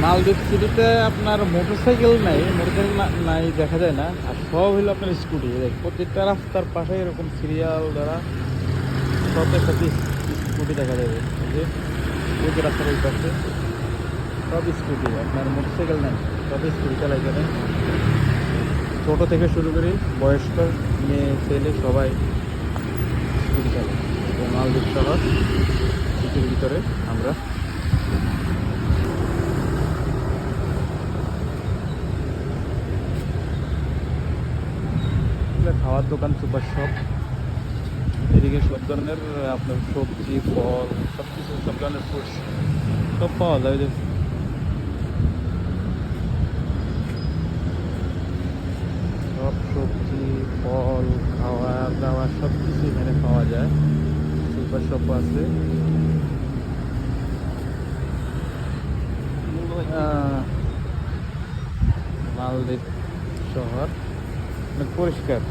মালদ্বীপ সিটিতে আপনার মোটরসাইকেল নাই দেখা যায় না, আর সব হলো আপনার স্কুটি। প্রত্যেকটা রাস্তার পাশে এরকম সিরিয়াল দ্বারা সবের সাথে স্কুটি দেখা যাবে। এই যে ওই যে রাস্তার ওই পাশে সব স্কুটি, আপনার মোটরসাইকেল নাই, সব স্কুটি চালাই যাবে। ছোটো থেকে শুরু করে বয়স্ক, মেয়ে ছেলে সবাই স্কুটি চালায়। মালদ্বীপ শহর সিটির ভিতরে আমরা। খাওয়ার দোকান, সুপার শপ, এদিকে সব ধরনের আপনার সবজি, ফল, সব কিছু, সব ধরনের ফ্রুটস সব পাওয়া যায়। যে সব সবজি, ফল, খাওয়া দাওয়া সব কিছু এখানে পাওয়া যায়। সুপার শপও আছে। মালদ্বীপ শহর অনেক পরিষ্কার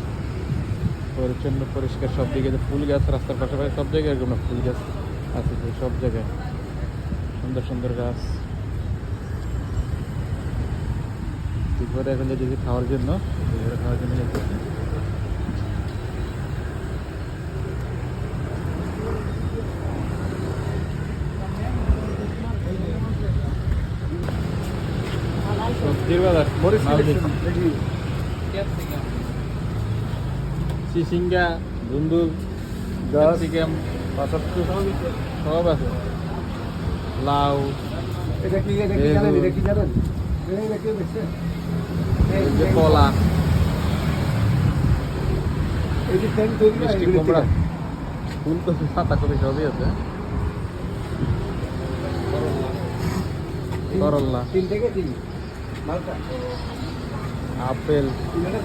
পরিচ্ছন্ন, পরিষ্কার সব দিকে। ফুল গাছ রাস্তার পাশাপাশি সব জায়গায় এরকম ফুল গাছ আছে, সব জায়গায় সুন্দর সুন্দর গাছ। দুপুরে এখন যেতেছি খাওয়ার জন্য, যেতেছি। সবজির বাজার চিচিঙ্গা, ধুন্দুল, ক্যাপসিকাম, সব আছে। লাউ, কলা, মিষ্টি কুমড়া, ফুলকপি, পাতাকপি সবই আছে। করল্লা, আপেল,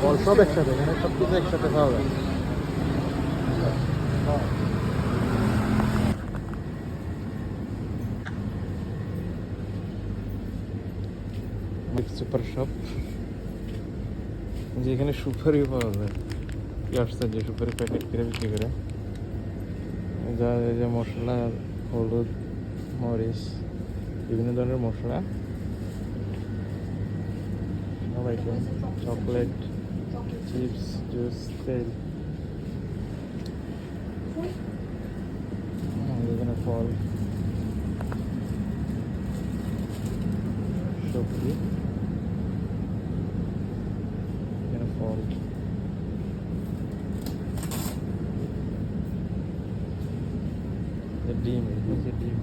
ফল সব একসাথে, এখানে সব কিছু একসাথে পাওয়া যায়। সুপার শপ, যেখানে সুপারি পাওয়া যায়। কি আশ্চর্য, সুপারি প্যাকেট করে বিক্রি করে। যা এই যে মশলা, হলুদ, মরিচ, বিভিন্ন ধরনের মশলা, সব আইটেম, চকলেট, চিপস, জুস, তেল, এখানে ফল, সবজি, এখানে ফল, ডিম, ডিম,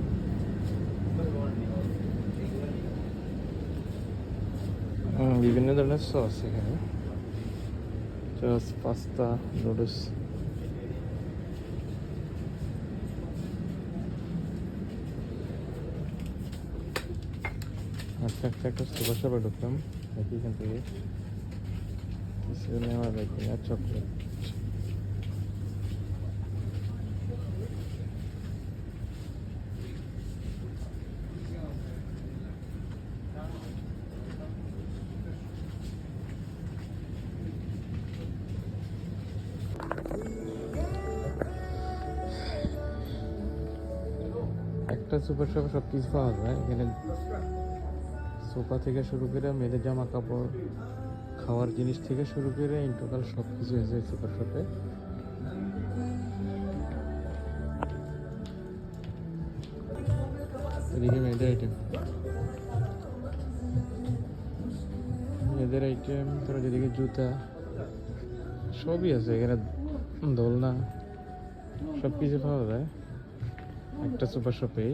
বিভিন্ন ধরনের সস এখানে, সস, পাস্তা, নুডলস। আচ্ছা আচ্ছা, একটা সুপার শপে ঢুকলাম, দেখি এখান থেকে কিছু নেওয়া যায় কিনা। চকলেট, একটা সুপার শপে সব কিছু পাওয়া যায়। এখানে সোফা থেকে শুরু করে মেয়েদের জামা কাপড়, খাওয়ার জিনিস থেকে শুরু করে ইন্টোকাল সব কিছু আছে সুপার শপে। এদিকে মেয়েদের আইটেম, তারপর যেদিকে জুতা, সবই আছে এখানে। দোলনা, সব কিছু পাওয়া যায় একটা সুপার শপে।